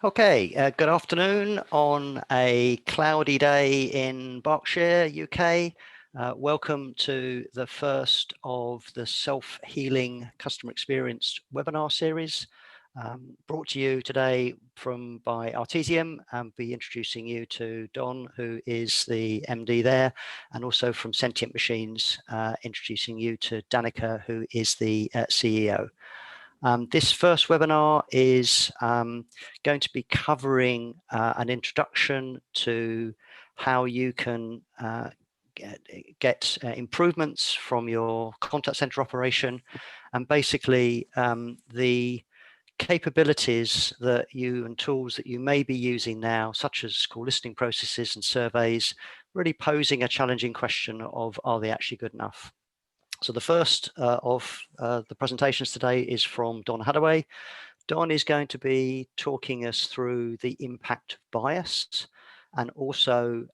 Okay, good afternoon on a cloudy day in Berkshire, UK. Welcome to the first of the Self-Healing Customer Experience webinar series, brought to you today by Artisiam, and be introducing you to Don, who is the MD there, and also from Sentient Machines, introducing you to Danica, who is the CEO. This first webinar is going to be covering an introduction to how you can get improvements from your contact center operation, and basically the capabilities that you and tools that you may be using now, such as call listening processes and surveys, really posing a challenging question of, are they actually good enough? So the first of the presentations today is from Don Haddaway. Don is going to be talking us through the impact of bias and also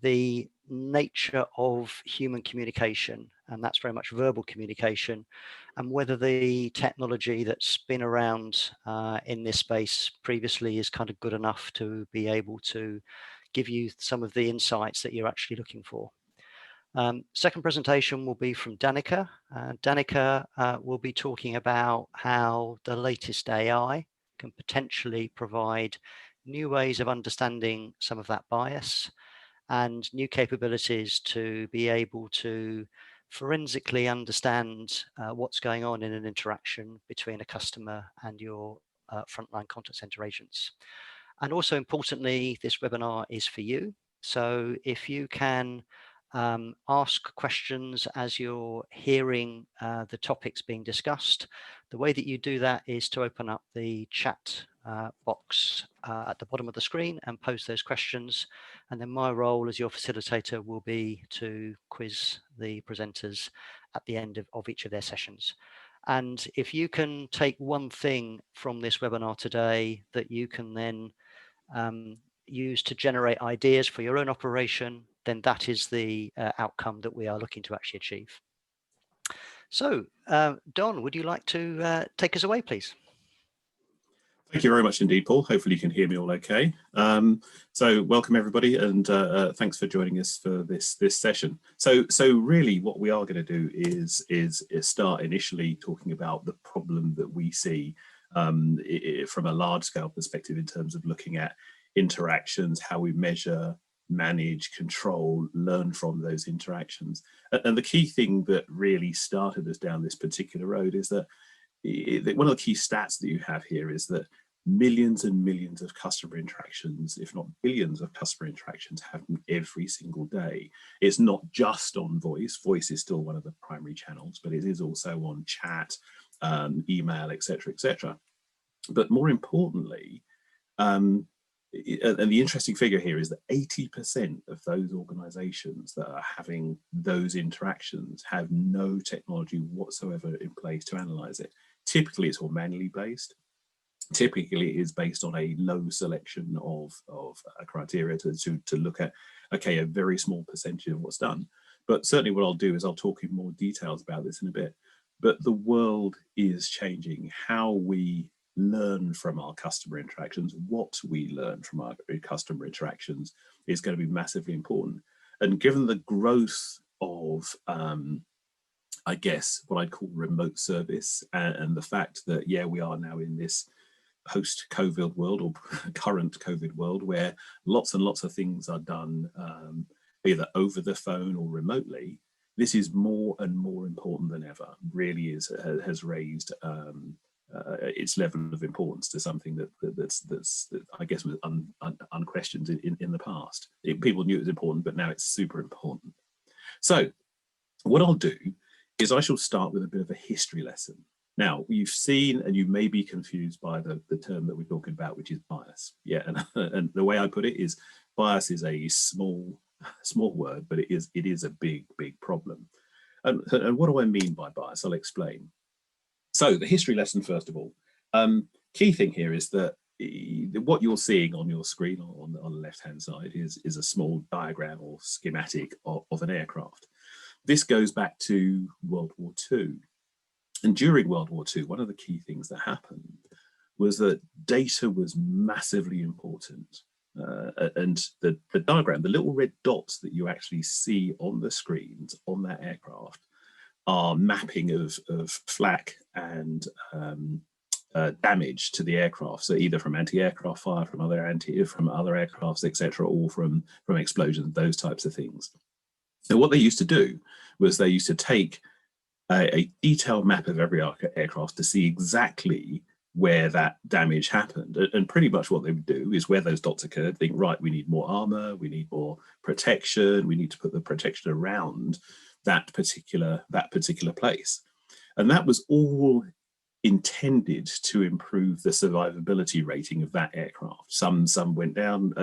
the nature of human communication, and that's very much verbal communication, and whether the technology that's been around in this space previously is kind of good enough to be able to give you some of the insights that you're actually looking for. Second presentation will be from Danica. Danica will be talking about how the latest AI can potentially provide new ways of understanding some of that bias and new capabilities to be able to forensically understand what's going on in an interaction between a customer and your frontline contact center agents. And also importantly, this webinar is for you. So if you can ask questions as you're hearing the topics being discussed, the way that you do that is to open up the chat box at the bottom of the screen and post those questions. And then my role as your facilitator will be to quiz the presenters at the end of each of their sessions. And if you can take one thing from this webinar today that you can then use to generate ideas for your own operation, then that is the outcome that we are looking to actually achieve. So, Don, would you like to take us away, please? Thank you very much indeed, Paul. Hopefully you can hear me all okay. So welcome everybody, and thanks for joining us for this session. So really what we are going to do is start initially talking about the problem that we see from a large scale perspective in terms of looking at interactions, how we measure, manage, control, learn from those interactions. And the key thing that really started us down this particular road is that one of the key stats that you have here is that millions and millions of customer interactions, if not billions of customer interactions, happen every single day. It's not just on voice. Voice is still one of the primary channels, but it is also on chat, email, etc., etc. But more importantly, and the interesting figure here is that 80% of those organizations that are having those interactions have no technology whatsoever in place to analyze it. Typically, it's all manually based. Typically, it is based on a low selection of criteria to look at, okay, a very small percentage of what's done. But certainly what I'll do is I'll talk in more details about this in a bit. But the world is changing. How we learn from our customer interactions, what we learn from our customer interactions is going to be massively important. And given the growth of, I guess, what I'd call remote service, and the fact that, yeah, we are now in this post-COVID world or current COVID world where lots and lots of things are done either over the phone or remotely, this is more and more important than ever. Really has raised its level of importance to something that I guess was unquestioned in the past. People knew it was important, but now it's super important. So what I'll do is I shall start with a bit of a history lesson. Now, you've seen, and you may be confused by the term that we're talking about, which is bias. Yeah, and the way I put it is bias is a small word, but it is a big problem. And what do I mean by bias? I'll explain. So the history lesson, first of all, key thing here is that what you're seeing on your screen on the left-hand side is a small diagram or schematic of an aircraft. This goes back to World War II. And during World War II, one of the key things that happened was that data was massively important. And the diagram, the little red dots that you actually see on the screens on that aircraft are mapping of flak and damage to the aircraft. So either from anti-aircraft fire, from other aircrafts, etc., or from explosions, those types of things. So what they used to do was they used to take a detailed map of every aircraft to see exactly where that damage happened. And pretty much what they would do is where those dots occurred, think, right, we need more armor, we need more protection, we need to put the protection around that particular place. And that was all intended to improve the survivability rating of that aircraft. Some went down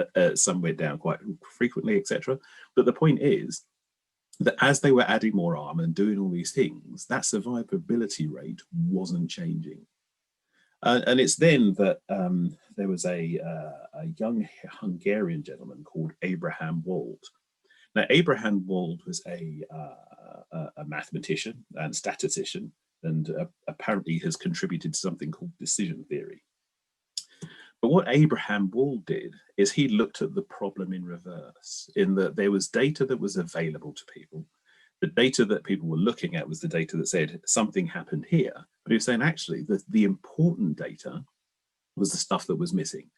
quite frequently, etc. But the point is that as they were adding more armor and doing all these things, that survivability rate wasn't changing. And it's then that there was a young Hungarian gentleman called Abraham Weald. Now, Abraham Weald was a mathematician and statistician, and apparently has contributed to something called decision theory. But what Abraham Weald did is he looked at the problem in reverse, in that there was data that was available to people. The data that people were looking at was the data that said something happened here. But he was saying, actually, the important data was the stuff that was missing.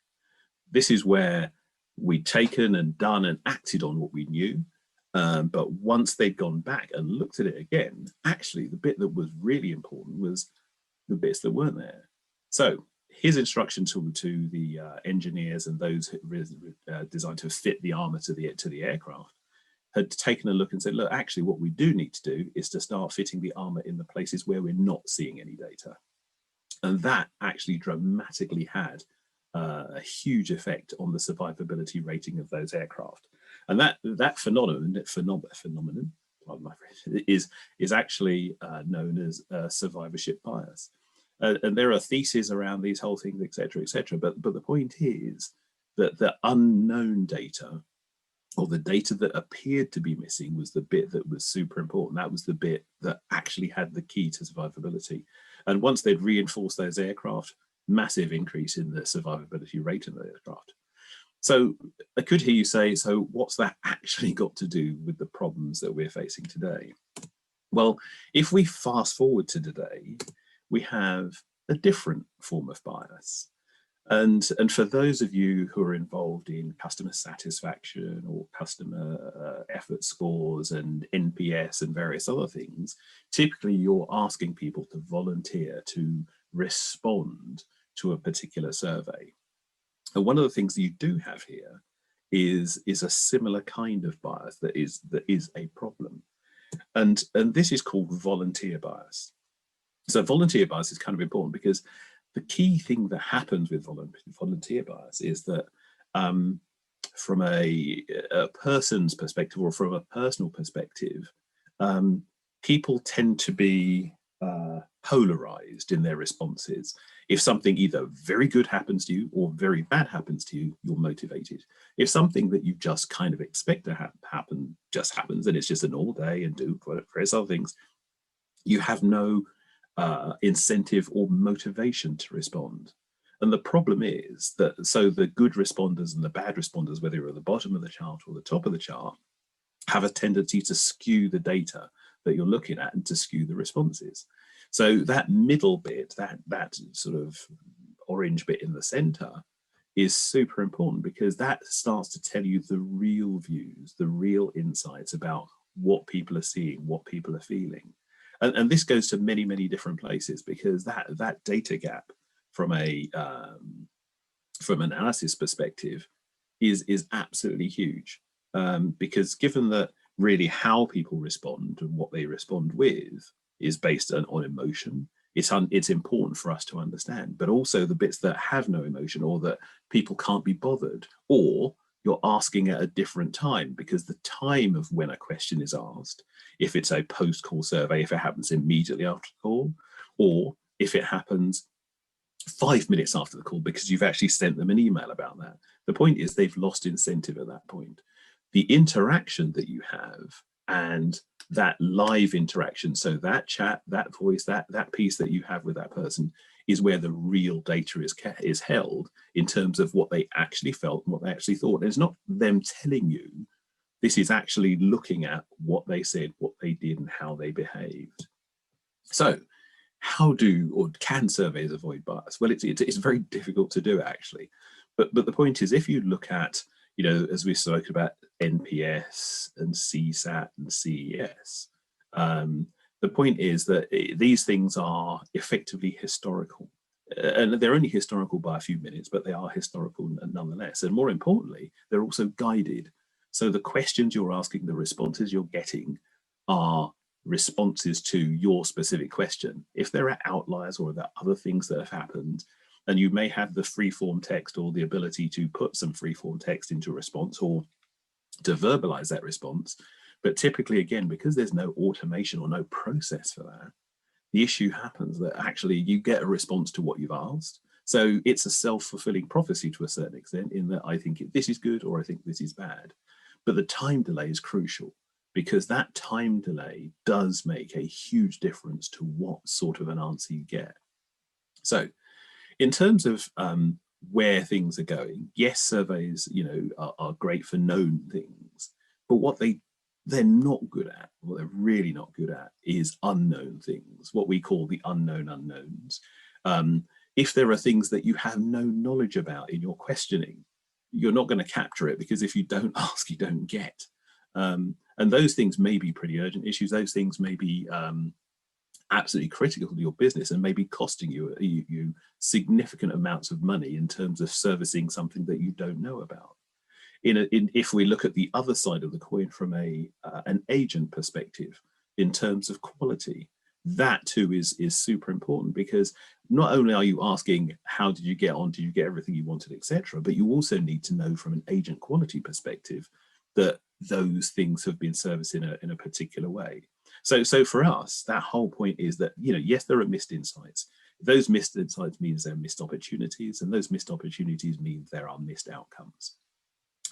This is where we'd taken and done and acted on what we knew. But once they'd gone back and looked at it again, actually, the bit that was really important was the bits that weren't there. So his instruction to the engineers and those designed to fit the armor to the aircraft had taken a look and said, look, actually what we do need to do is to start fitting the armor in the places where we're not seeing any data. And that actually dramatically had a huge effect on the survivability rating of those aircraft. And that phenomenon is actually known as survivorship bias. And there are theses around these whole things, etc., etc. But the point is that the unknown data, or the data that appeared to be missing, was the bit that was super important. That was the bit that actually had the key to survivability. And once they'd reinforced those aircraft, massive increase in the survivability rate of the aircraft. So I could hear you say, so what's that actually got to do with the problems that we're facing today? Well, if we fast forward to today, we have a different form of bias. And for those of you who are involved in customer satisfaction or customer effort scores and NPS and various other things, typically you're asking people to volunteer to respond to a particular survey. And one of the things that you do have here is a similar kind of bias that is a problem. And this is called volunteer bias. So volunteer bias is kind of important because the key thing that happens with volunteer bias is that from a person's perspective or from a personal perspective, people tend to be polarized in their responses. If something either very good happens to you or very bad happens to you, you're motivated. If something that you just kind of expect to happen just happens and it's just a normal day and do various other things, you have no incentive or motivation to respond. And the problem is that, so the good responders and the bad responders, whether you're at the bottom of the chart or the top of the chart, have a tendency to skew the data that you're looking at and to skew the responses. So that middle bit, that sort of orange bit in the center, is super important because that starts to tell you the real views, the real insights about what people are seeing, what people are feeling. And this goes to many, many different places because that data gap from an analysis perspective is absolutely huge. Because given that really how people respond and what they respond with is based on emotion, it's important for us to understand, but also the bits that have no emotion or that people can't be bothered, or you're asking at a different time because the time of when a question is asked, if it's a post-call survey, if it happens immediately after the call, or if it happens 5 minutes after the call because you've actually sent them an email about that. The point is they've lost incentive at that point. The interaction that you have and that live interaction, so that chat, that voice, that piece that you have with that person is where the real data is held in terms of what they actually felt and what they actually thought. And it's not them telling you, this is actually looking at what they said, what they did, and how they behaved. So how do or can surveys avoid bias? Well, it's very difficult to do, actually. But the point is, if you look at, as we spoke about NPS and CSAT and CES, the point is that these things are effectively historical. And they're only historical by a few minutes, but they are historical nonetheless. And more importantly, they're also guided. So the questions you're asking, the responses you're getting are responses to your specific question. If there are outliers or there are other things that have happened, and you may have the free-form text or the ability to put some free-form text into a response or to verbalize that response, but typically, again, because there's no automation or no process for that, the issue happens that actually you get a response to what you've asked. So it's a self-fulfilling prophecy to a certain extent, in that I think this is good or I think this is bad. But the time delay is crucial, because that time delay does make a huge difference to what sort of an answer you get. So in terms of where things are going, yes, surveys, are great for known things, but what they're not good at, what they're really not good at, is unknown things, what we call the unknown unknowns. If there are things that you have no knowledge about in your questioning, you're not going to capture it, because if you don't ask, you don't get. And those things may be pretty urgent issues. Those things may be absolutely critical to your business and may be costing you significant amounts of money in terms of servicing something that you don't know about. If we look at the other side of the coin from an agent perspective, in terms of quality, that too is super important, because not only are you asking how did you get on, did you get everything you wanted, etc., but you also need to know from an agent quality perspective that those things have been serviced in a particular way. So for us, that whole point is that, yes, there are missed insights. Those missed insights means there are missed opportunities, and those missed opportunities mean there are missed outcomes.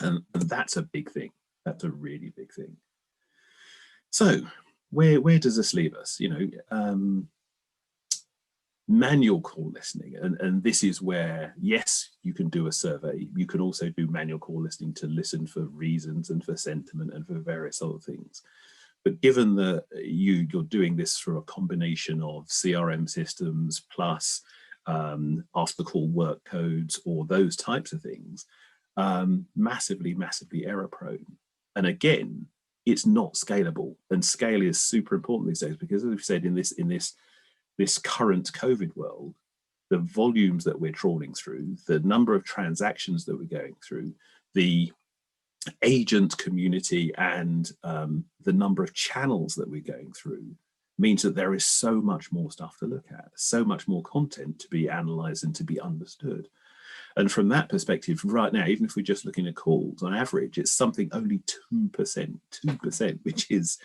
And that's a big thing. That's a really big thing. So where does this leave us? Manual call listening, and this is where, yes, you can do a survey. You can also do manual call listening to listen for reasons and for sentiment and for various other things. But given that you're doing this through a combination of CRM systems plus after call work codes or those types of things, massively error prone. And again, it's not scalable, and scale is super important these days, because as we've said, in this current COVID world, the volumes that we're trawling through, the number of transactions that we're going through, the agent community, and the number of channels that we're going through means that there is so much more stuff to look at, so much more content to be analyzed and to be understood. And from that perspective, right now, even if we're just looking at calls, on average, it's something only 2%, which is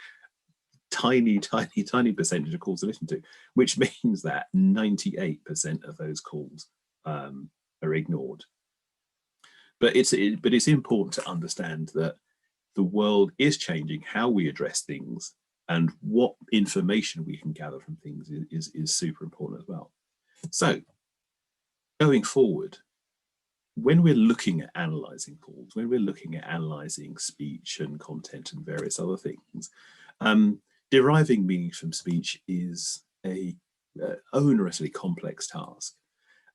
tiny percentage of calls to listen to, which means that 98% of those calls are ignored. But it's important to understand that the world is changing. How we address things and what information we can gather from things is super important as well. So going forward, when we're looking at analyzing calls, when we're looking at analyzing speech and content and various other things, deriving meaning from speech is a onerously complex task.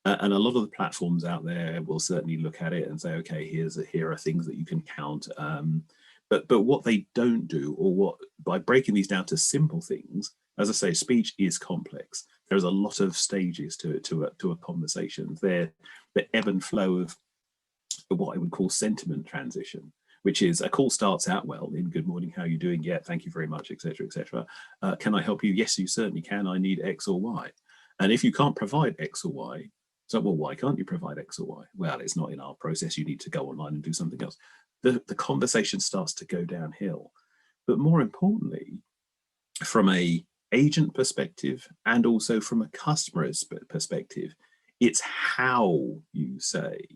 And a lot of the platforms out there will certainly look at it and say, okay, here are things that you can count. But what they don't do, or by breaking these down to simple things, as I say, speech is complex. There's a lot of stages to a conversation. The ebb and flow of what I would call sentiment transition, which is a call starts out well in good morning, how are you doing? Yeah, thank you very much, etc., etc. Can I help you? Yes, you certainly can. I need X or Y. And if you can't provide X or Y, so, well, why can't you provide X or Y? Well, it's not in our process. You need to go online and do something else. The conversation starts to go downhill. But more importantly, from a agent perspective and also from a customer's perspective, it's how you say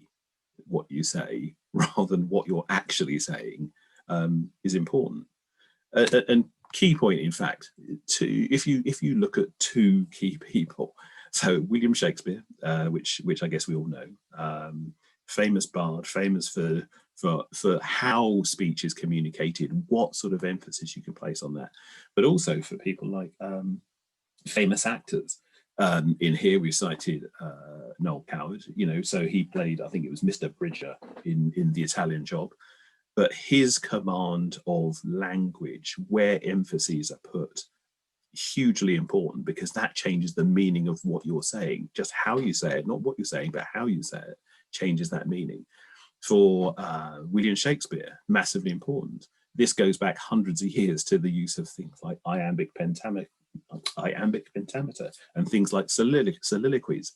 what you say rather than what you're actually saying is important. And key point, in fact, if you look at two key people, So William Shakespeare, which I guess we all know, famous bard, famous for how speech is communicated, what sort of emphasis you can place on that, but also for people like famous actors. In here we cited Noel Coward, so he played, I think it was Mr. Bridger in The Italian Job, but his command of language, where emphases are put, hugely important, because that changes the meaning of what you're saying. Just how you say it, not what you're saying, but how you say it changes that meaning. For William Shakespeare, massively important. This goes back hundreds of years to the use of things like iambic pentameter and things like soliloquies.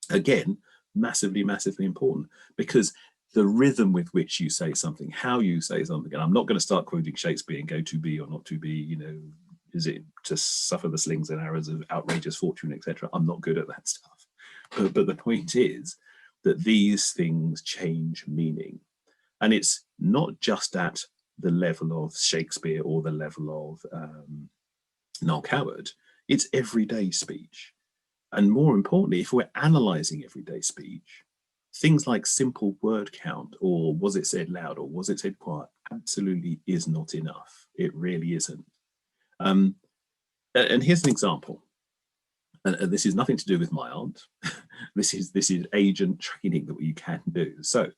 Again, massively important, because the rhythm with which you say something, how you say something, and I'm not going to start quoting Shakespeare and go to be or not to be, is it to suffer the slings and arrows of outrageous fortune, etc. I'm not good at that stuff. But the point is that these things change meaning. And it's not just at the level of Shakespeare or the level of Noel Coward, it's everyday speech. And more importantly, if we're analysing everyday speech, things like simple word count, or was it said loud, or was it said quiet, absolutely is not enough. It really isn't. And here's an example. And this is nothing to do with my aunt. This is agent training that you can do. So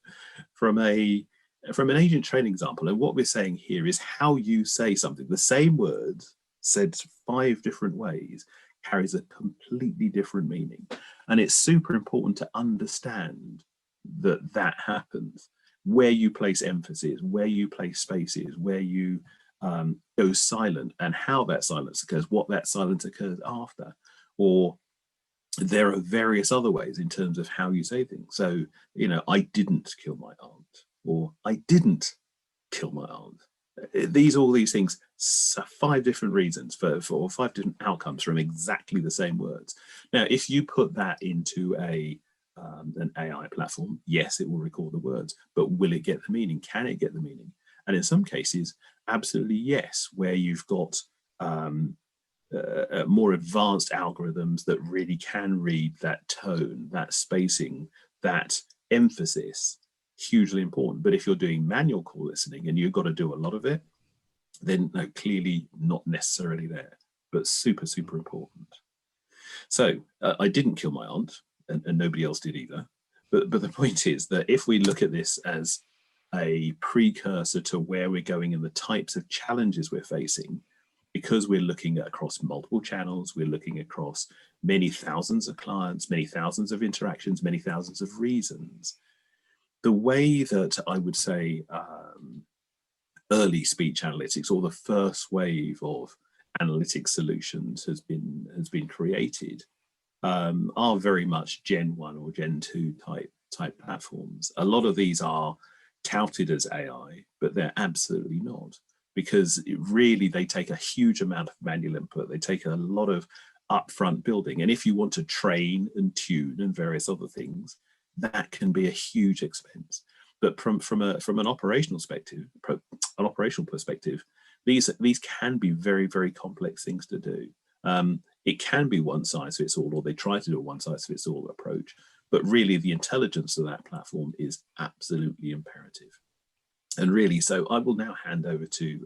from an agent training example, and what we're saying here is how you say something. The same word said 5 different ways carries a completely different meaning. And it's super important to understand that happens, where you place emphasis, where you place spaces, where you go silent, and how that silence occurs, what that silence occurs after. Or there are various other ways in terms of how you say things. So, I didn't kill my aunt, or I didn't kill my aunt. All these things, 5 different reasons for 5 different outcomes from exactly the same words. Now, if you put that into an AI platform, yes, it will record the words, but will it get the meaning? Can it get the meaning? And in some cases, absolutely yes, where you've got more advanced algorithms that really can read that tone, that spacing, that emphasis, hugely important. But if you're doing manual call listening and you've got to do a lot of it, then no, clearly not necessarily there, but super important. So I didn't kill my aunt, and nobody else did either. But the point is that if we look at this as a precursor to where we're going and the types of challenges we're facing, because we're looking at across multiple channels, we're looking across many thousands of clients, many thousands of interactions, many thousands of reasons. The way that I would say early speech analytics, or the first wave of analytics solutions has been created, are very much Gen 1 or Gen 2 type platforms. A lot of these are touted as AI, but they're absolutely not, because they take a huge amount of manual input. They take a lot of upfront building. And if you want to train and tune and various other things, that can be a huge expense. But from an operational perspective, these can be very, very complex things to do. It can be one size fits all, or they try to do a one size fits all approach. But really, the intelligence of that platform is absolutely imperative. And really, so I will now hand over to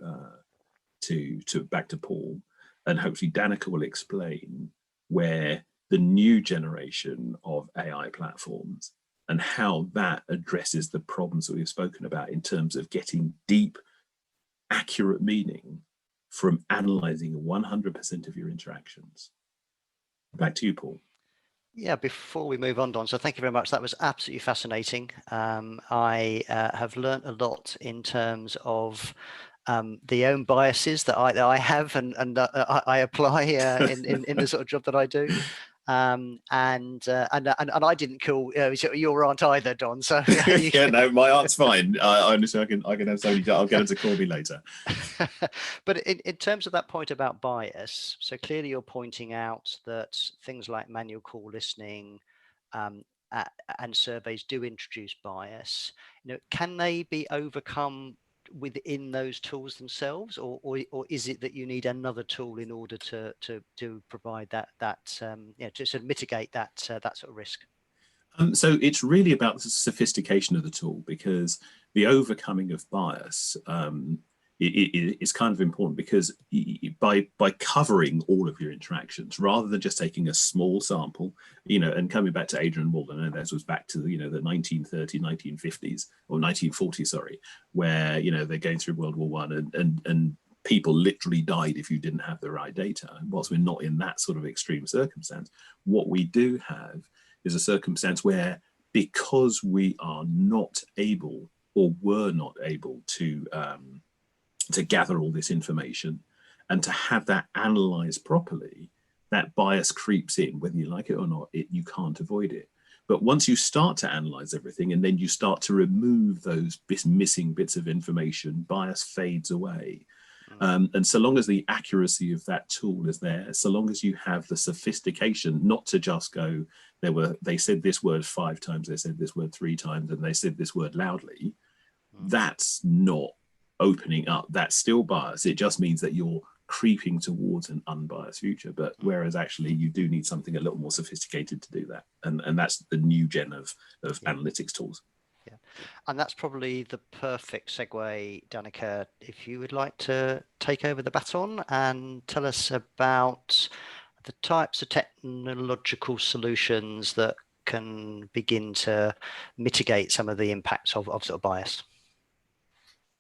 back to Paul, and hopefully Danica will explain where the new generation of AI platforms and how that addresses the problems that we've spoken about in terms of getting deep, accurate meaning from analysing 100% of your interactions. Back to you, Paul. Yeah, before we move on, Don, so thank you very much. That was absolutely fascinating. I have learned a lot in terms of the own biases that I have and I apply in the sort of job that I do. And I didn't kill your aunt either, Don. So yeah, no, my aunt's fine. I understand. I can have somebody. I'll get her to call me later. But in terms of that point about bias, so clearly you're pointing out that things like manual call listening and surveys do introduce bias. Can they be overcome within those tools themselves, or is it that you need another tool in order to provide that to sort of mitigate that that sort of risk? So it's really about the sophistication of the tool, because the overcoming of bias is kind of important, because by covering all of your interactions, rather than just taking a small sample, and coming back to Adrian Weald, I know this was back to the 1930s, 1950s, or 1940s, sorry, where they're going through World War I, and people literally died if you didn't have the right data. And whilst we're not in that sort of extreme circumstance, what we do have is a circumstance where, because we are not able, or were not able to gather all this information and to have that analysed properly, that bias creeps in, whether you like it or not. You can't avoid it. But once you start to analyse everything, and then you start to remove those missing bits of information, bias fades away. And so long as the accuracy of that tool is there, so long as you have the sophistication not to just go, they said this word 5 times, they said this word 3 times, and they said this word loudly, that's not opening up. That's still bias. It just means that you're creeping towards an unbiased future. But whereas actually you do need something a little more sophisticated to do that. And that's the new gen of analytics tools. Yeah, and that's probably the perfect segue, Danica, if you would like to take over the baton and tell us about the types of technological solutions that can begin to mitigate some of the impacts of sort of bias.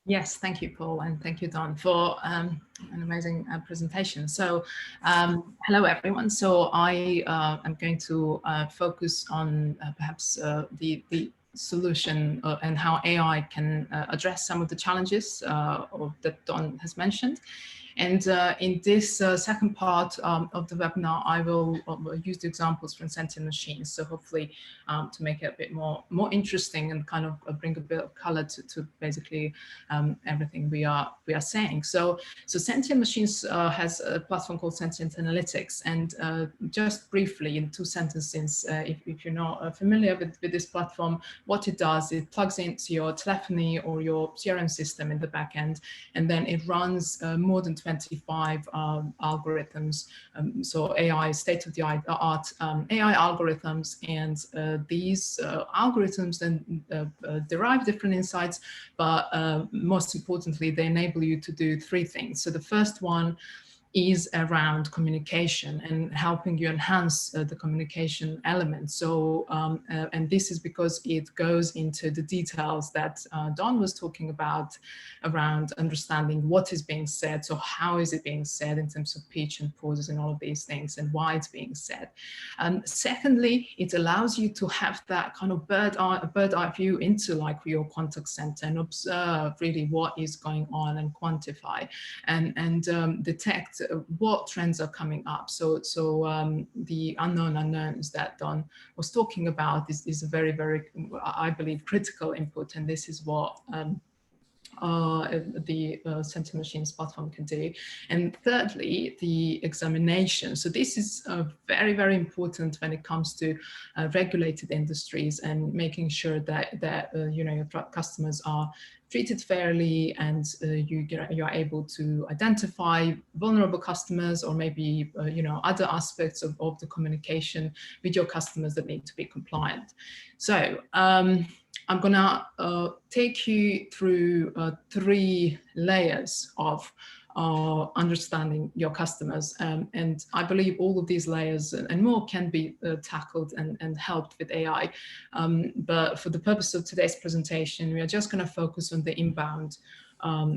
Yes, thank you, Paul, and thank you, Don, for an amazing presentation. So, hello, everyone. So I am going to focus on perhaps the solution and how AI can address some of the challenges that Don has mentioned. And in this second part of the webinar, I will use the examples from sentient machines. So hopefully to make it a bit more interesting and kind of bring a bit of color to basically everything we are saying. So sentient machines has a platform called Sentient Analytics. And just briefly in 2 sentences, if you're not familiar with this platform, what it does, it plugs into your telephony or your CRM system in the back end, and then it runs more than 25 algorithms, so AI, state-of-the-art AI algorithms, and these algorithms then derive different insights, but most importantly, they enable you to do 3 things. So the first one is around communication and helping you enhance the communication element. So, and this is because it goes into the details that Don was talking about around understanding what is being said. So how is it being said in terms of pitch and pauses and all of these things, and why it's being said. And secondly, it allows you to have that kind of bird eye view into like your contact center and observe really what is going on and quantify and detect what trends are coming up. So the unknown unknowns that Don was talking about is a very, very, I believe, critical input, and this is what the Sentient Machines platform can do. And thirdly, the examination. So this is very, very important when it comes to regulated industries and making sure that you know, your customers are treated fairly, and you are able to identify vulnerable customers, or maybe you know, other aspects of the communication with your customers that need to be compliant. So I'm gonna take you through 3 layers of understanding your customers, and I believe all of these layers and more can be tackled and helped with AI. But for the purpose of today's presentation, we are just going to focus on the inbound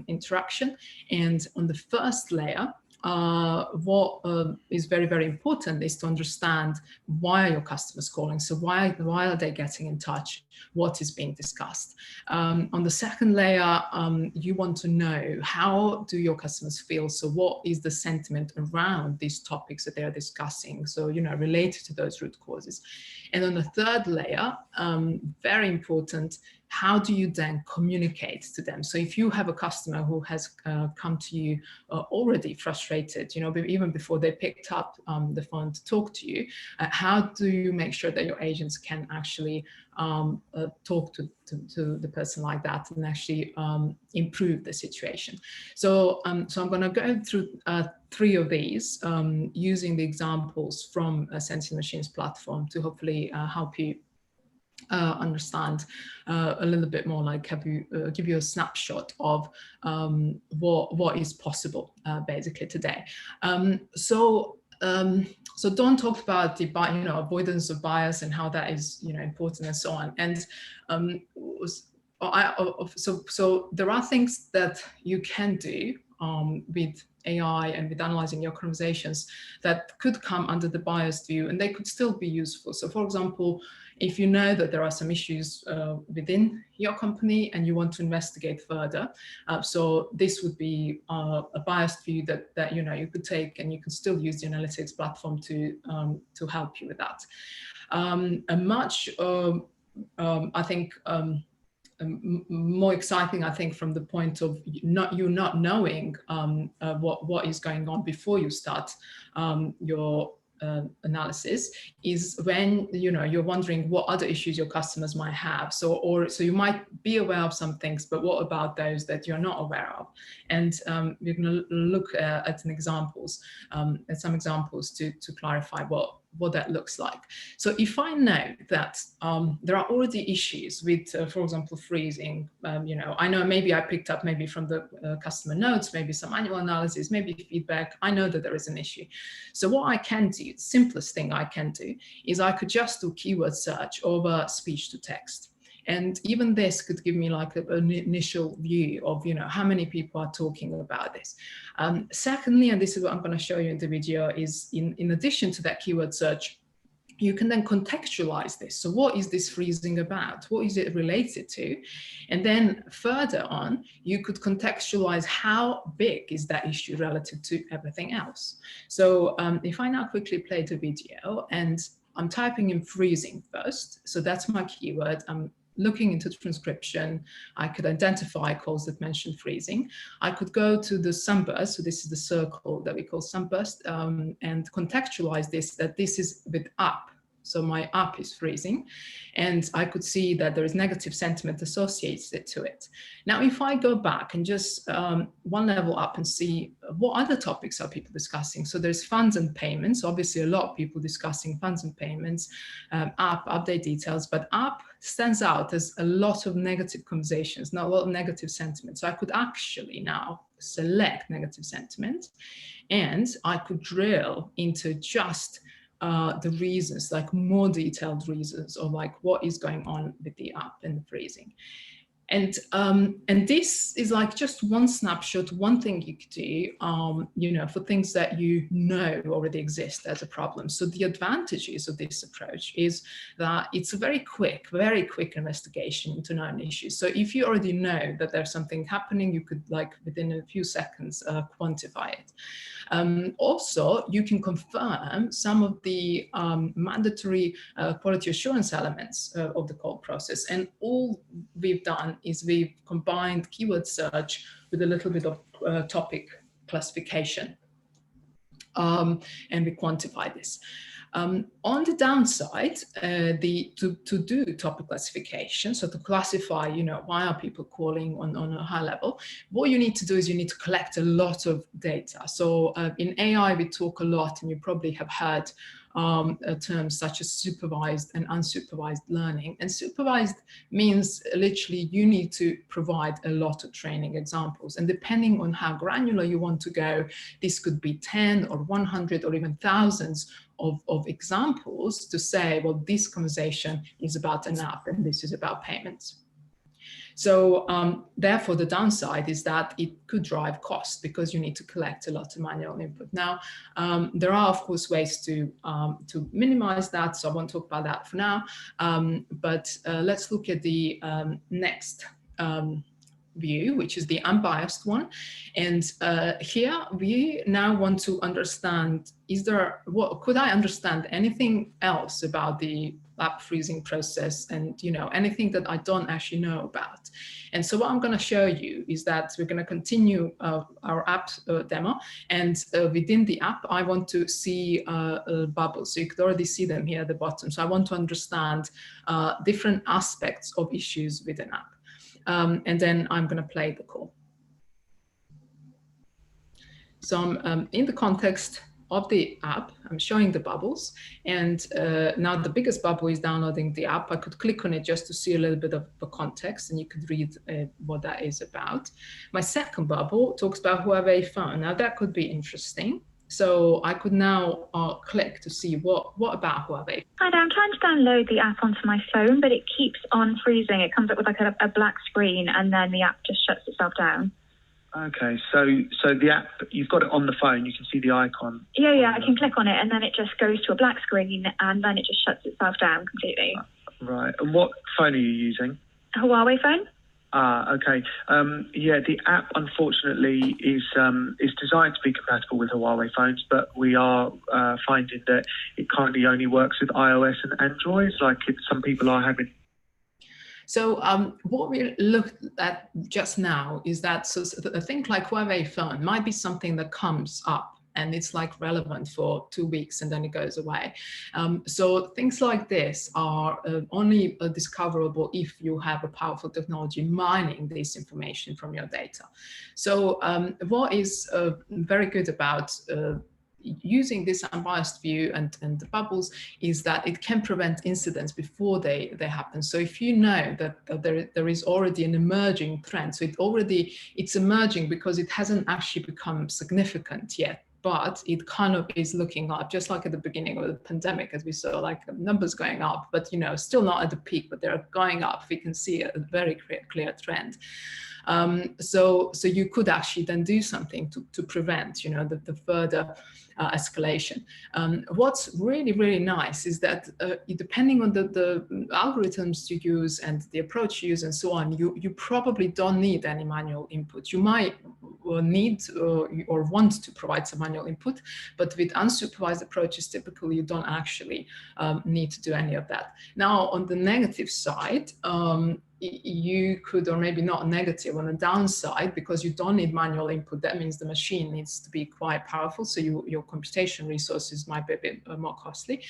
interaction. And on the first layer, what is very, very important is to understand why are your customers calling. So why are they getting in touch? What is being discussed? On the second layer, you want to know, how do your customers feel? So what is the sentiment around these topics that they are discussing? So, you know, related to those root causes. And on the third layer, very important, how do you then communicate to them? So if you have a customer who has come to you already frustrated, you know, even before they picked up the phone to talk to you, how do you make sure that your agents can actually talk to the person like that and actually improve the situation. So, so I'm going to go through 3 of these using the examples from a Sentient Machines platform to hopefully help you understand a little bit more, like give you a snapshot of what is possible basically today. So Don talked about the avoidance of bias and how that is important and so on. And so there are things that you can do with AI and with analyzing your conversations that could come under the biased view, and they could still be useful. So for example, if you know that there are some issues within your company and you want to investigate further, so this would be a biased view that you could take, and you can still use the analytics platform to help you with that. A much I think more exciting, I think, from the point of not knowing what is going on before you start your analysis, is when you're wondering what other issues your customers might have. So you might be aware of some things, but what about those that you're not aware of? And we're going to look at some examples to clarify what that looks like. So if I know that there are already issues with, for example, freezing, I know maybe I picked up maybe from the customer notes, maybe some manual analysis, maybe feedback, I know that there is an issue. So what I can do, the simplest thing I can do, is I could just do keyword search over speech to text. And even this could give me like an initial view of, how many people are talking about this. Secondly, and this is what I'm going to show you in the video, is in addition to that keyword search, you can then contextualize this. So what is this freezing about? What is it related to? And then further on, you could contextualize how big is that issue relative to everything else. So if I now quickly play the video and I'm typing in freezing first, so that's my keyword. I'm looking into the transcription, I could identify calls that mention freezing. I could go to the sunburst, so this is the circle that we call sunburst, and contextualize this, that this is with up. So my app is freezing, and I could see that there is negative sentiment associated to it. Now, if I go back and just one level up and see what other topics are people discussing. So there's funds and payments, obviously a lot of people discussing funds and payments, app, update details, but app stands out as a lot of negative conversations, not a lot of negative sentiment. So I could actually now select negative sentiment, and I could drill into just the reasons, like more detailed reasons of like what is going on with the app and the freezing. And this is like just one snapshot, one thing you could do, for things that already exist as a problem. So the advantages of this approach is that it's a very quick investigation into known issues. So if you already know that there's something happening, you could like within a few seconds quantify it. Also, you can confirm some of the mandatory quality assurance elements of the call process. And all we've done is we've combined keyword search with a little bit of topic classification, and we quantify this. On the downside, to do topic classification, so to classify, why are people calling on a high level, what you need to do is you need to collect a lot of data. So in AI, we talk a lot, and you probably have heard terms such as supervised and unsupervised learning. And supervised means literally you need to provide a lot of training examples. And depending on how granular you want to go, this could be 10 or 100 or even thousands of examples to say, well, this conversation is about an app and this is about payments. So therefore, the downside is that it could drive cost because you need to collect a lot of manual input. Now, there are, of course, ways to minimize that, so I won't talk about that for now. But let's look at the next view, which is the unbiased one. And here we now want to understand, could I understand anything else about the app freezing process and, you know, anything that I don't actually know about. And so what I'm going to show you is that we're going to continue our app demo, and within the app, I want to see bubbles. So you could already see them here at the bottom. So I want to understand different aspects of issues with an app. And then I'm going to play the call. So I'm in the context of the app, I'm showing the bubbles, and now the biggest bubble is downloading the app. I could click on it just to see a little bit of the context, and you could read what that is about. My second bubble talks about Huawei phone. Now that could be interesting. So I could now click to see what about Huawei. Hi there, I'm trying to download the app onto my phone, but it keeps on freezing. It comes up with like a black screen, and then the app just shuts itself down. Okay, so the app, you've got it on the phone, you can see the icon. Yeah, I can click on it and then it just goes to a black screen and then it just shuts itself down completely. Right, and what phone are you using? A Huawei phone? Okay. Yeah, the app unfortunately is designed to be compatible with Huawei phones, but we are finding that it currently only works with iOS and Android, like some people are having. So what we looked at just now is that a thing like Huawei phone might be something that comes up and it's like relevant for 2 weeks and then it goes away. So things like this are only discoverable if you have a powerful technology mining this information from your data. So what is very good about using this unbiased view and the bubbles is that it can prevent incidents before they happen. So if you know that there is already an emerging trend, so it's emerging because it hasn't actually become significant yet, but it kind of is looking up, just like at the beginning of the pandemic, as we saw, like numbers going up, but you know, still not at the peak, but they're going up. We can see a very clear trend. So you could actually then do something to prevent, you know, the further escalation. What's really nice is that depending on the algorithms you use and the approach you use and so on, you probably don't need any manual input. You might need or want to provide some manual input, but with unsupervised approaches, typically you don't actually need to do any of that. Now, on the negative side, you could, or maybe not negative, on the downside, because you don't need manual input, that means the machine needs to be quite powerful, so your computation resources might be a bit more costly.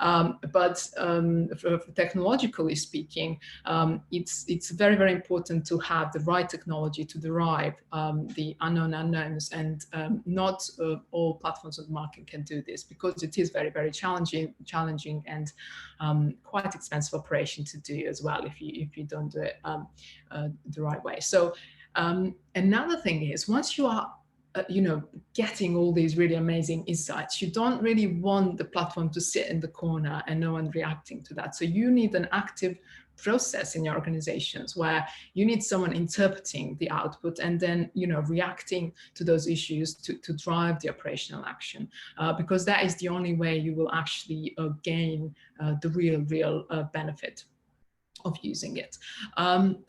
But technologically speaking, it's very important to have the right technology to derive the unknown unknowns, and not all platforms on the market can do this, because it is very challenging and quite expensive operation to do as well if you don't do it the right way. So another thing is, once you are getting all these really amazing insights, you don't really want the platform to sit in the corner and no one reacting to that. So you need an active process in your organizations where you need someone interpreting the output and then reacting to those issues to drive the operational action, because that is the only way you will actually gain the real benefit of using it.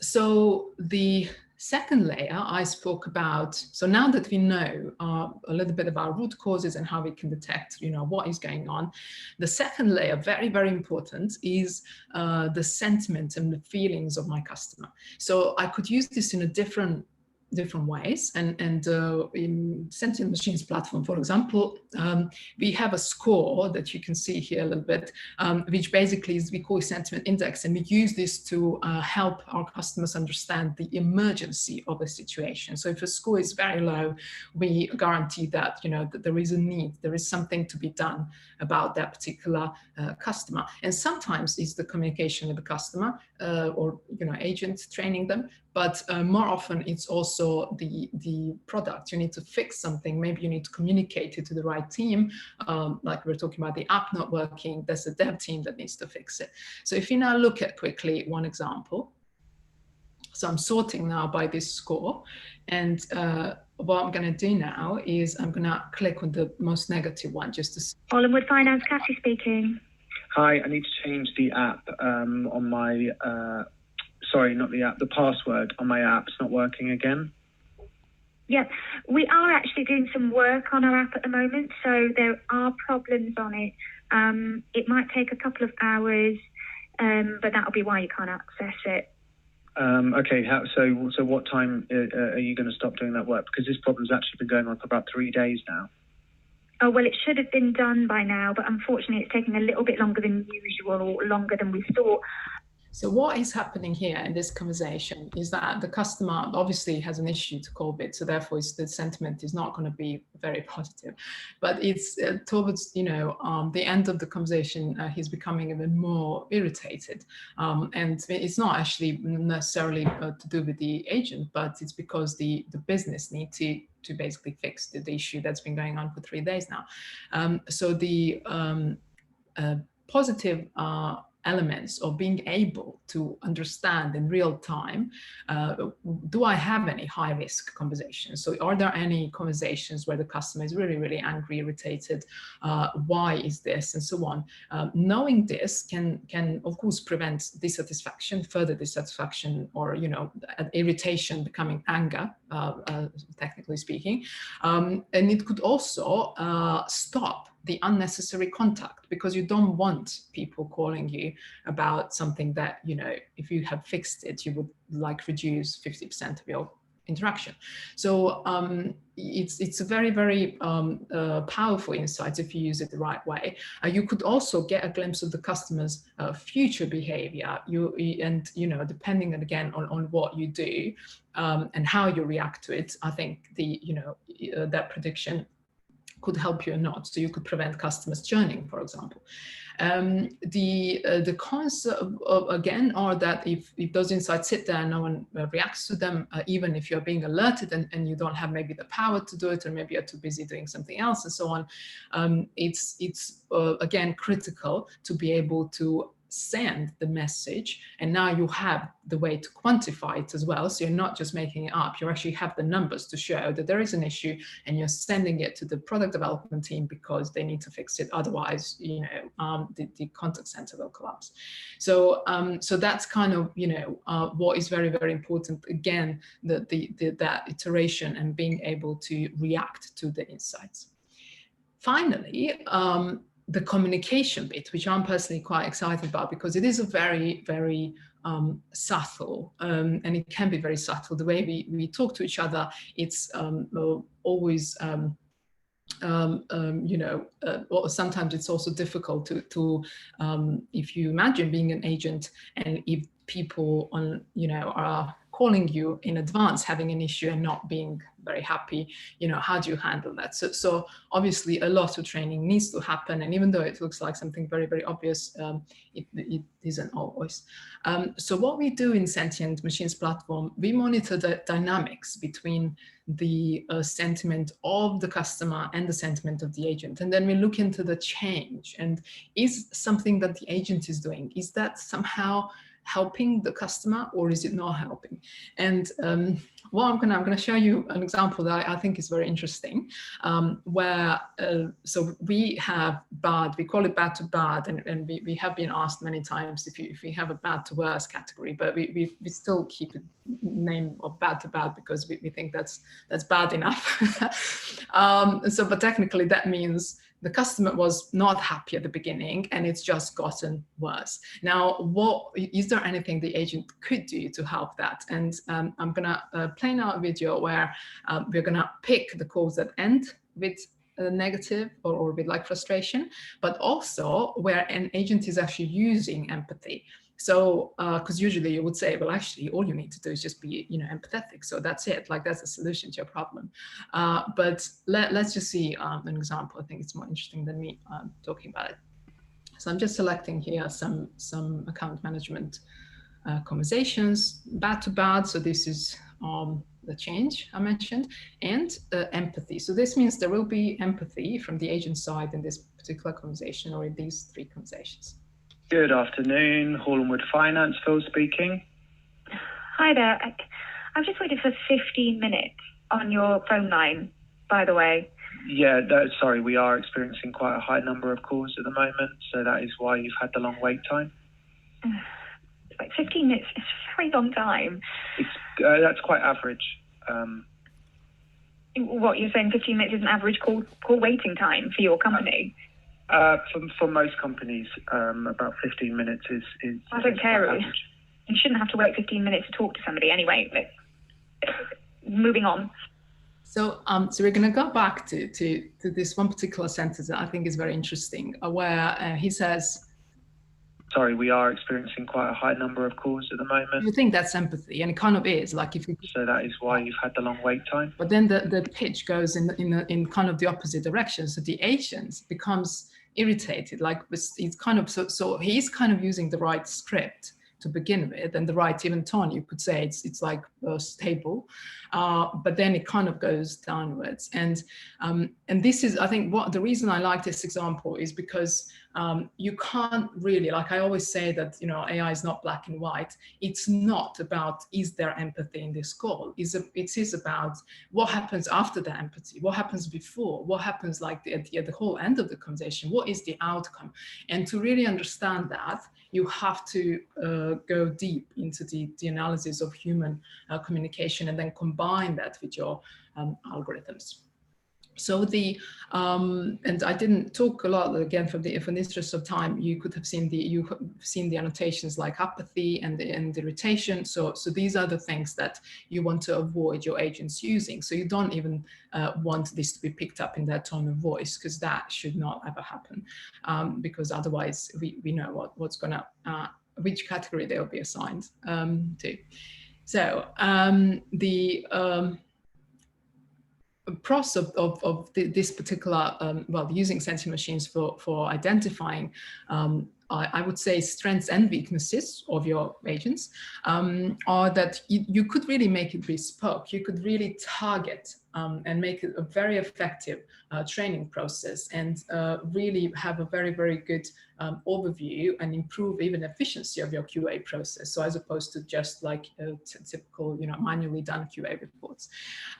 So the second layer I spoke about, so now that we know a little bit about root causes and how we can detect what is going on, the second layer, very important, is the sentiment and the feelings of my customer. So I could use this in a different ways, and in Sentient Machines platform, for example, we have a score that you can see here a little bit, which basically is, we call it sentiment index, and we use this to help our customers understand the emergency of a situation. So if a score is very low, we guarantee that that there is a need, there is something to be done about that particular customer. And sometimes it's the communication with the customer or agent training them, but more often it's also the product. You need to fix something. Maybe you need to communicate it to the right team. Like we're talking about the app not working, there's a dev team that needs to fix it. So if you now look at quickly one example. So I'm sorting now by this score. And what I'm going to do now is I'm going to click on the most negative one just to see. Hollandwood Finance, Cassie speaking. Hi, I need to change the app on my, sorry, not the app, the password on my app. It's not working again. Yeah, we are actually doing some work on our app at the moment, so there are problems on it. It might take a couple of hours. but that'll be why you can't access it. Okay, so what time are you going to stop doing that work? Because this problem's actually been going on for about 3 days now. Oh, well, it should have been done by now, but unfortunately it's taking a little bit longer than usual, or longer than we thought. So what is happening here in this conversation is that the customer obviously has an issue to Colbit, so therefore the sentiment is not going to be very positive. But it's towards the end of the conversation, he's becoming even more irritated, and it's not actually necessarily to do with the agent, but it's because the business need to basically fix the issue that's been going on for 3 days now. So the positive elements of being able to understand in real time, do I have any high risk conversations? So are there any conversations where the customer is really, really angry, irritated? Why is this? And so on. Knowing this can of course prevent dissatisfaction, further dissatisfaction, or irritation becoming anger, technically speaking. And it could also stop the unnecessary contact, because you don't want people calling you about something that, if you have fixed it, you would reduce 50% of your interaction. So it's a very, very powerful insight if you use it the right way. You could also get a glimpse of the customer's future behavior. Depending again on what you do and how you react to it, I think that prediction could help you or not. So you could prevent customers churning, for example. The cons again are that if those insights sit there and no one reacts to them, even if you're being alerted and you don't have maybe the power to do it, or maybe you're too busy doing something else and so on, it's again critical to be able to send the message, and now you have the way to quantify it as well. So you're not just making it up, you actually have the numbers to show that there is an issue, and you're sending it to the product development team because they need to fix it. Otherwise, the contact center will collapse. So that's kind of what is very, very important. Again, that iteration and being able to react to the insights. Finally, the communication bit, which I'm personally quite excited about, because it is a very, very subtle, and it can be very subtle. The way we talk to each other, it's always, sometimes it's also difficult to if you imagine being an agent, and if people are calling you in advance having an issue and not being very happy, how do you handle that? So obviously a lot of training needs to happen, and even though it looks like something very, very obvious, it isn't always. So what we do in Sentient Machines platform, we monitor the dynamics between the sentiment of the customer and the sentiment of the agent, and then we look into the change, and is something that the agent is doing, is that somehow helping the customer, or is it not helping? And I'm going to show you an example that I think is very interesting, where so we have bad, we call it bad to bad, and we have been asked many times if we have a bad to worse category, but we still keep it name of bad to bad because we think that's bad enough. But technically that means the customer was not happy at the beginning, and it's just gotten worse. Now, is there anything the agent could do to help that? And I'm gonna play now a video where we're gonna pick the calls that end with negative or with frustration, but also where an agent is actually using empathy. So, because usually you would say, well, actually, all you need to do is just be, empathetic. So that's it. That's the solution to your problem. But let's just see an example. I think it's more interesting than me talking about it. So I'm just selecting here some account management conversations, bad to bad. So this is the change I mentioned, and empathy. So this means there will be empathy from the agent side in this particular conversation, or in these 3 conversations. Good afternoon, Hallwood Finance, Phil speaking. Hi there. I've just waited for 15 minutes on your phone line, by the way. Yeah, sorry, we are experiencing quite a high number of calls at the moment, so that is why you've had the long wait time. It's 15 minutes, it's a very long time. That's quite average. What, you're saying 15 minutes is an average call waiting time for your company? For most companies, about 15 minutes is I don't care. average. You shouldn't have to wait 15 minutes to talk to somebody anyway. But moving on. So, so we're going to go back to this one particular sentence that I think is very interesting, where he says, sorry, we are experiencing quite a high number of calls at the moment. you think that's empathy, and it kind of is. Like if you, so that is why you've had the long wait time. But then the pitch goes in kind of the opposite direction. So the agent becomes irritated. Like it's kind of so he's kind of using the right script to begin with, and the right even tone. You could say it's like stable, but then it kind of goes downwards. And this is, I think, what the reason I like this example is because you can't really, like I always say that, you know, AI is not black and white. It's not about, is there empathy in this call? It is about what happens after the empathy, what happens before, what happens like at the whole end of the conversation, what is the outcome? And to really understand that, you have to go deep into the analysis of human communication and then combine that with your algorithms. So and I didn't talk a lot again for the interest of time. You could have seen the annotations like apathy and the irritation. So these are the things that you want to avoid your agents using. So you don't even want this to be picked up in their tone of voice, because that should not ever happen, because otherwise we know what's gonna which category they will be assigned to. So process of this particular, well, using sentient machines for identifying, I would say, strengths and weaknesses of your agents, are that you could really make it bespoke. You could really target and make it a very effective training process, and really have a very, very good overview and improve even efficiency of your QA process. So as opposed to just like typical, you know, manually done QA reports.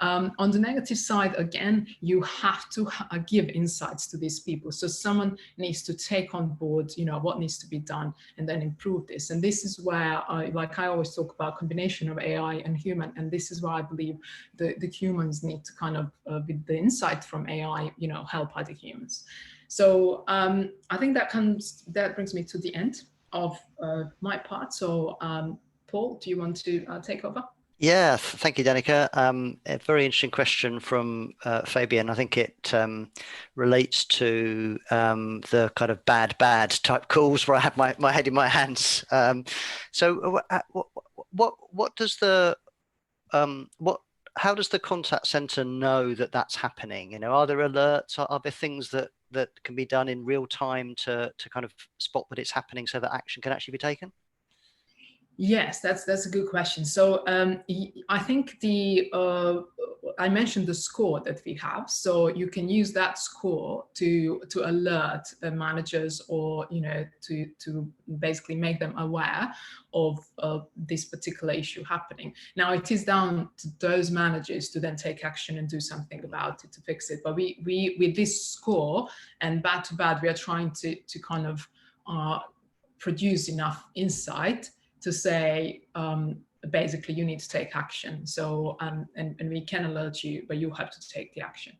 On the negative side, again, you have to give insights to these people. So someone needs to take on board, you know, what needs to be done and then improve this. And this is where, like I always talk about combination of AI and human. And this is where I believe the humans need to kind of, with the insight from AI, you know, help other humans. So I think that brings me to the end of my part. So Paul, do you want to take over? Yeah, thank you, Danica. A very interesting question from Fabian. I think it relates to the kind of bad type calls where I have my head in my hands. So what does the how does the contact center know that that's happening? You know, are there alerts? Are there things that can be done in real time to kind of spot that it's happening so that action can actually be taken? Yes, that's a good question. So I think I mentioned the score that we have. So you can use that score to alert the managers, or, you know, to basically make them aware of this particular issue happening. Now it is down to those managers to then take action and do something about it to fix it. But we with this score and bad to bad, we are trying to kind of produce enough insight to say, basically, you need to take action. So, and we can alert you, but you have to take the action.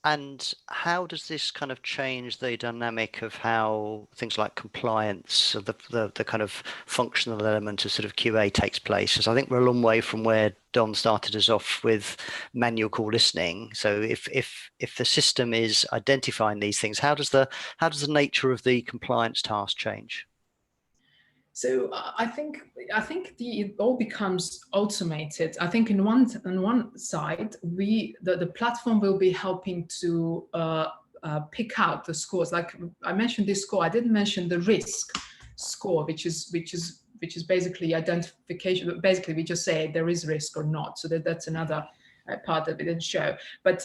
And how does this kind of change the dynamic of how things like compliance, the kind of functional element of sort of QA takes place? Because I think we're a long way from where Don started us off with manual call listening. So if the system is identifying these things, how does the nature of the compliance task change? So I think it all becomes automated. I think on one side, the platform will be helping to pick out the scores. Like I mentioned this score, I didn't mention the risk score, which is basically identification. Basically, we just say there is risk or not. So that's another part that we didn't show. But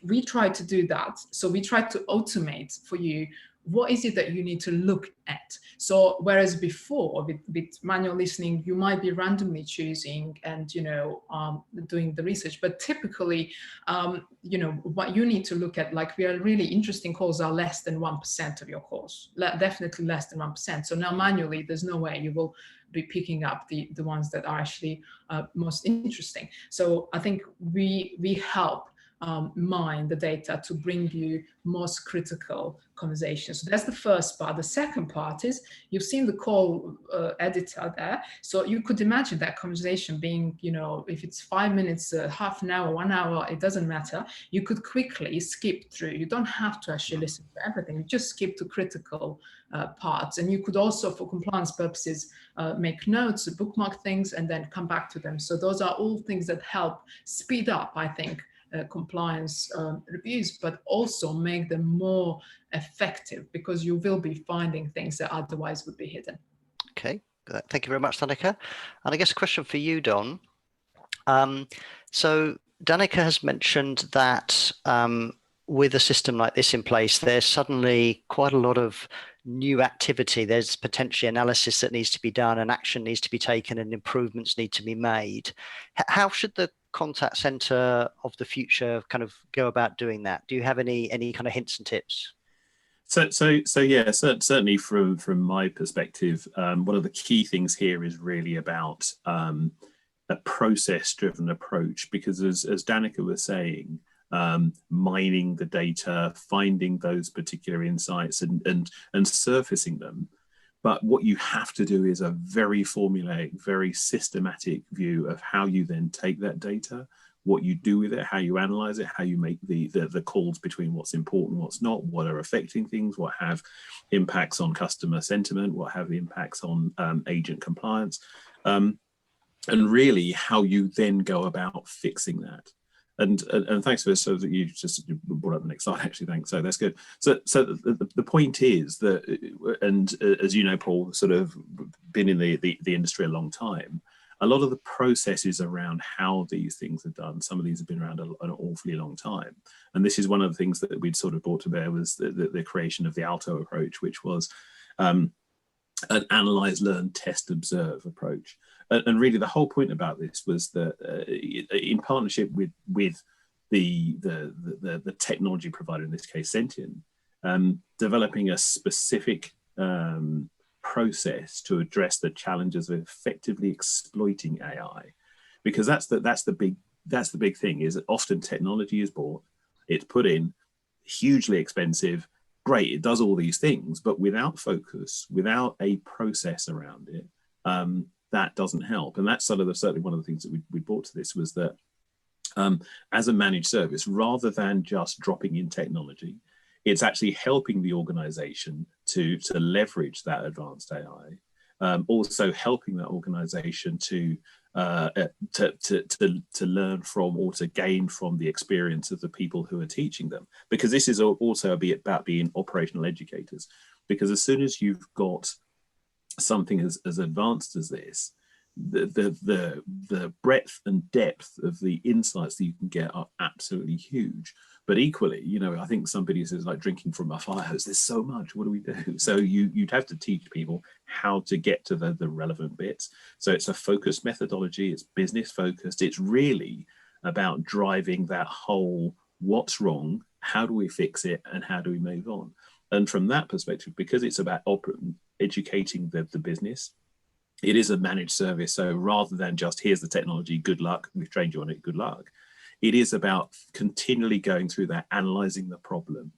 we try to do that. So we try to automate for you. What is it that you need to look at? So whereas before with manual listening, you might be randomly choosing and, you know, doing the research, but typically, you know, what you need to look at, like really interesting calls are less than 1% of your calls, definitely less than 1%. So now manually, there's no way you will be picking up the ones that are actually most interesting. So I think we help mine the data to bring you most critical conversations. So that's the first part. The second part is, you've seen the call editor there. So you could imagine that conversation being, you know, if it's 5 minutes, half an hour, 1 hour, it doesn't matter. You could quickly skip through. You don't have to actually listen to everything. You just skip to critical parts. And you could also, for compliance purposes, make notes, bookmark things, and then come back to them. So those are all things that help speed up, I think, compliance reviews, but also make them more effective, because you will be finding things that otherwise would be hidden. Okay, thank you very much, Danica. And I guess a question for you, Don. So Danica has mentioned that with a system like this in place, there's suddenly quite a lot of new activity. There's potentially analysis that needs to be done, and action needs to be taken, and improvements need to be made. How should the contact center of the future kind of go about doing that? Do you have any kind of hints and tips? So yeah, certainly from my perspective, one of the key things here is really about a process-driven approach, because as Danica was saying, mining the data, finding those particular insights and surfacing them. But what you have to do is a very formulaic, very systematic view of how you then take that data, what you do with it, how you analyze it, how you make the calls between what's important, what's not, what are affecting things, what have impacts on customer sentiment, what have the impacts on agent compliance, and really how you then go about fixing that. And thanks for this, so that you just brought up the next slide, actually, thanks. So that's good. So the point is that, and as you know, Paul, sort of been in the industry a long time, a lot of the processes around how these things are done, some of these have been around an awfully long time. And this is one of the things that we'd sort of brought to bear, was the creation of the ALTO approach, which was an analyze, learn, test, observe approach. And really the whole point about this was that in partnership with the technology provider, in this case Sentient, developing a specific process to address the challenges of effectively exploiting AI, because that's the big thing, is that often technology is bought, it's put in, hugely expensive, great, it does all these things, but without focus, without a process around it, that doesn't help. And that's certainly one of the things that we brought to this, was that as a managed service, rather than just dropping in technology, it's actually helping the organization to leverage that advanced AI, also helping that organization to learn from, or to gain from, the experience of the people who are teaching them, because this is also about being operational educators. Because as soon as you've got something as advanced as this, the breadth and depth of the insights that you can get are absolutely huge. But equally, you know, I think somebody says, like drinking from a fire hose, there's so much, what do we do? So you'd have to teach people how to get to the relevant bits. So it's a focused methodology, it's business focused, it's really about driving that whole, what's wrong, how do we fix it, and how do we move on? And from that perspective, because it's about educating the business, it is a managed service. So rather than just, here's the technology, good luck, we've trained you on it, good luck, it is about continually going through that, analyzing the problem,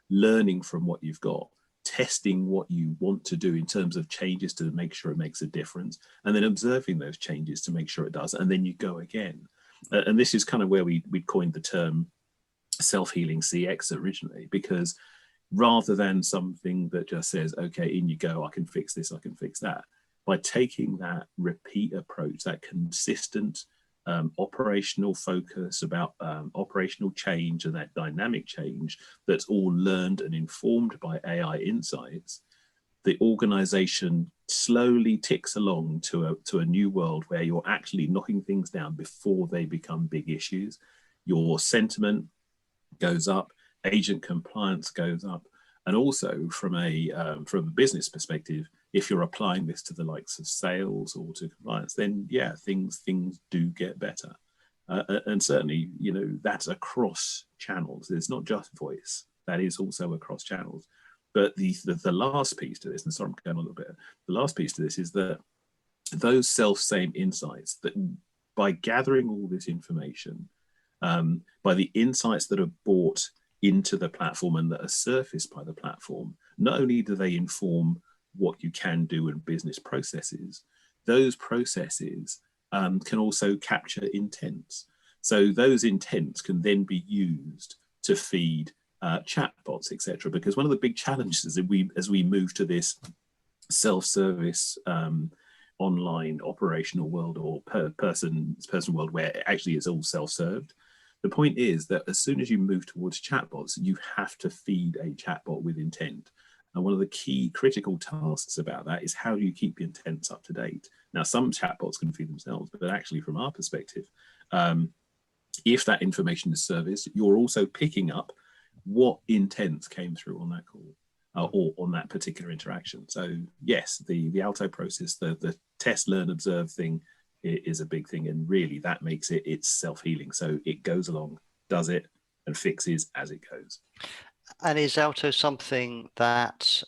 learning from what you've got, testing what you want to do in terms of changes to make sure it makes a difference, and then observing those changes to make sure it does, and then you go again. And this is kind of where we coined the term self-healing CX originally, because rather than something that just says, okay, in you go, I can fix this, I can fix that, by taking that repeat approach, that consistent operational focus about operational change, and that dynamic change that's all learned and informed by AI insights, the organization slowly ticks along to a new world where you're actually knocking things down before they become big issues. Your sentiment goes up, agent compliance goes up, and also from a business perspective, if you're applying this to the likes of sales or to compliance, then yeah, things do get better. And certainly, you know, that's across channels. It's not just voice, that is also across channels. But the last piece to this, and sorry, I'm going on a little bit, the last piece to this is that those self-same insights, that by gathering all this information, by the insights that are brought into the platform and that are surfaced by the platform. Not only do they inform what you can do in business processes, those processes can also capture intents. So those intents can then be used to feed chatbots, etc. Because one of the big challenges as we move to this self-service online operational world, or person world, where actually it's all self-served, the point is that as soon as you move towards chatbots, you have to feed a chatbot with intent. And one of the key critical tasks about that is how do you keep the intents up to date? Now, some chatbots can feed themselves, but actually from our perspective, if that information is serviced, you're also picking up what intents came through on that call or on that particular interaction. So yes, the Alto process, the test, learn, observe thing is a big thing, and really that makes it's self-healing. So it goes along, does it, and fixes as it goes. And is Alto something that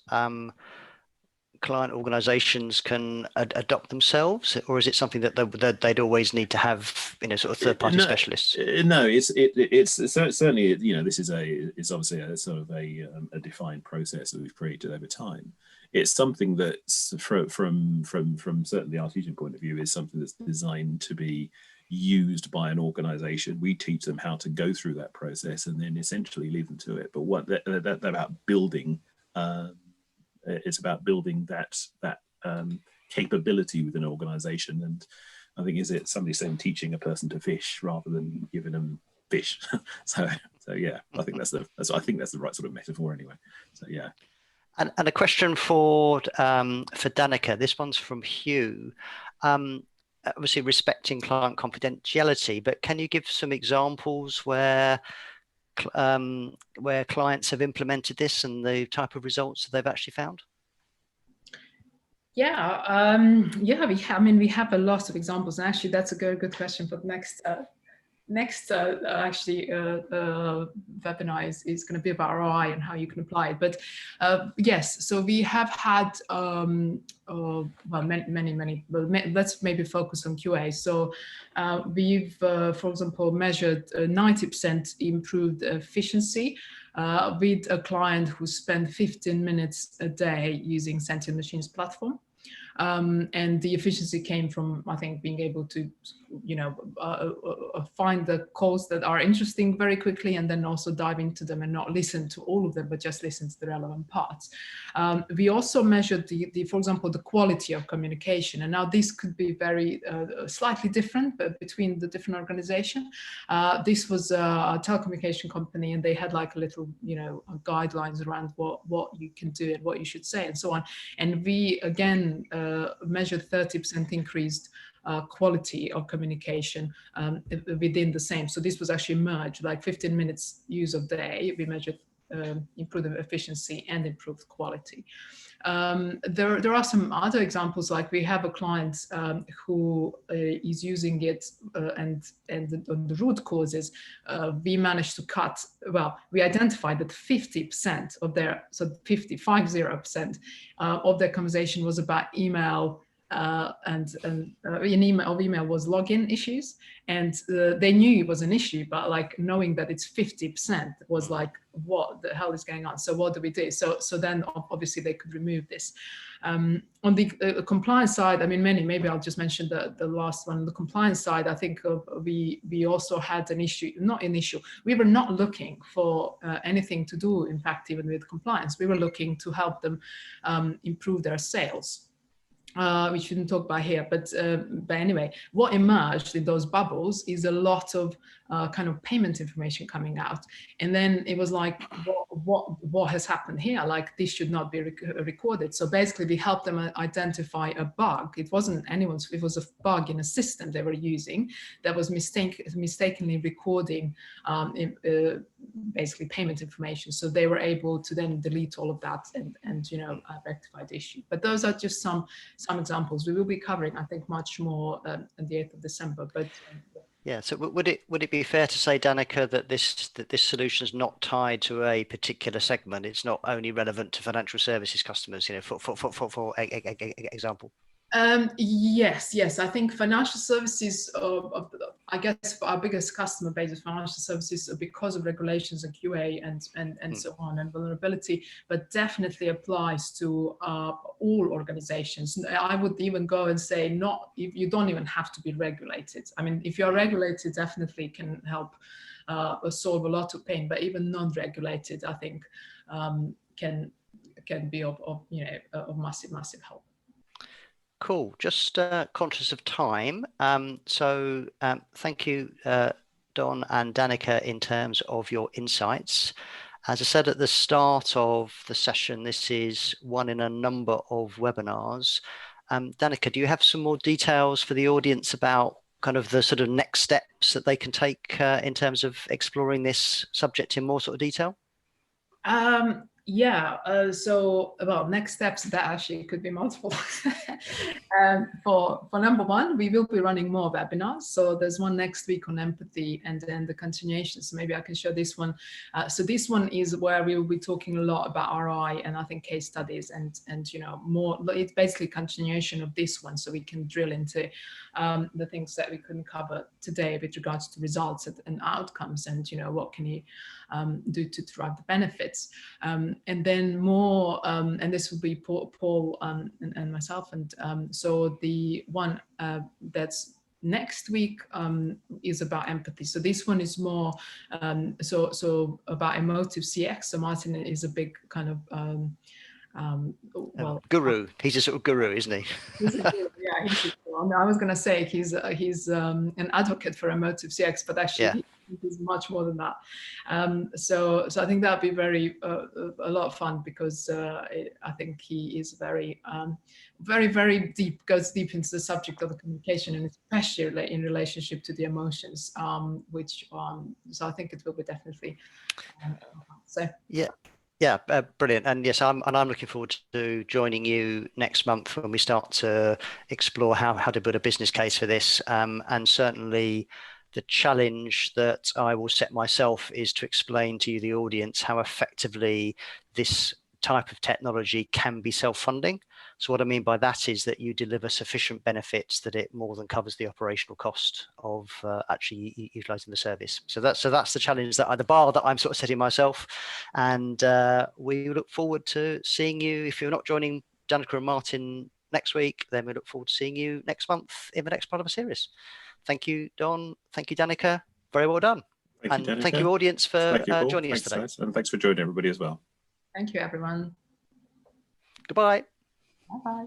client organizations can adopt themselves, or is it something that they'd always need to have, sort of third-party specialists? No, it's certainly, this is obviously a sort of a defined process that we've created over time. It's something that's from certainly the Artisiam point of view, is something that's designed to be used by an organization. We teach them how to go through that process and then essentially leave them to it. But what they're about building, it's about building that capability within an organization. And I think somebody saying teaching a person to fish rather than giving them fish. so yeah, I think that's the right sort of metaphor anyway. So yeah. And a question for Danica. This one's from Hugh. Obviously respecting client confidentiality, but can you give some examples where clients have implemented this and the type of results that they've actually found? Yeah, we have a lot of examples, and actually that's a good question for the next webinar is going to be about ROI and how you can apply it. But yes, so we have had many. Let's maybe focus on QA. So we've, for example, measured 90% improved efficiency with a client who spent 15 minutes a day using Sentient Machines platform. And the efficiency came from, I think, being able to, find the calls that are interesting very quickly, and then also dive into them and not listen to all of them, but just listen to the relevant parts. We also measured for example, the quality of communication. And now this could be very slightly different between the different organizations. This was a telecommunication company, and they had like a little, guidelines around what you can do and what you should say and so on. And we, again, measured 30% increased quality of communication within the same. So this was actually merged, like 15 minutes use of day. We measured improved efficiency and improved quality. There are some other examples, like we have a client who is using it and on the root causes, we managed to cut, we identified that 50% of their, so 50% of their conversation was about email, and email was login issues, and they knew it was an issue, but like knowing that it's 50% was like, what the hell is going on? So what do we do? So then obviously they could remove this. On the compliance side, I mean, maybe I'll just mention the last one. The compliance side, I think we also had an issue, not an issue. We were not looking for anything to do, in fact, even with compliance. We were looking to help them improve their sales. We shouldn't talk about here, but anyway, what emerged in those bubbles is a lot of kind of payment information coming out, and then it was like, what has happened here? Like, this should not be recorded. So basically, we helped them identify a bug. It wasn't anyone's; it was a bug in a system they were using that was mistakenly recording basically payment information. So they were able to then delete all of that and rectify the issue. But those are just some examples. We will be covering, I think, much more on the 8th of December. But yeah, so would it be fair to say, Danica, that this solution is not tied to a particular segment? It's not only relevant to financial services customers, for example. Yes. I think financial services, I guess our biggest customer base is financial services because of regulations and QA and so on, and vulnerability, but definitely applies to all organizations. I would even go and say you don't even have to be regulated. I mean, if you're regulated, definitely can help solve a lot of pain, but even non-regulated, I think, can be of massive help. Cool. Just conscious of time. Thank you, Don and Danica, in terms of your insights. As I said at the start of the session, this is one in a number of webinars. Danica, do you have some more details for the audience about kind of the sort of next steps that they can take in terms of exploring this subject in more sort of detail? Well, next steps, that actually could be multiple. For number one, we will be running more webinars. So there's one next week on empathy, and then the continuation. So maybe I can show this one. So this one is where we will be talking a lot about RI and I think case studies and more. It's basically continuation of this one, so we can drill into the things that we couldn't cover today with regards to results and outcomes, and what can you do to drive the benefits. And then more, and this will be Paul and myself. And so the one that's next week is about empathy. So this one is more so about emotive CX. So Martin is a big kind of guru. He's a sort of guru, isn't he? He's a guru, yeah. I was going to say he's an advocate for emotive CX, but actually he's much more than that. So I think that'd be a lot of fun, because I think he is very deep, goes deep into the subject of the communication, and especially in relationship to the emotions, so I think it will be definitely. Yeah, brilliant. And yes, I'm looking forward to joining you next month when we start to explore how to build a business case for this. And certainly the challenge that I will set myself is to explain to you, the audience, how effectively this type of technology can be self-funding. So what I mean by that is that you deliver sufficient benefits that it more than covers the operational cost of actually utilizing the service. So that's the challenge, the bar that I'm sort of setting myself. And we look forward to seeing you. If you're not joining Danica and Martin next week, then we look forward to seeing you next month in the next part of a series. Thank you, Don. Thank you, Danica. Very well done. Thank you, Danica. Thank you, audience, for joining us today. And thanks for joining everybody as well. Thank you, everyone. Goodbye. Bye-bye.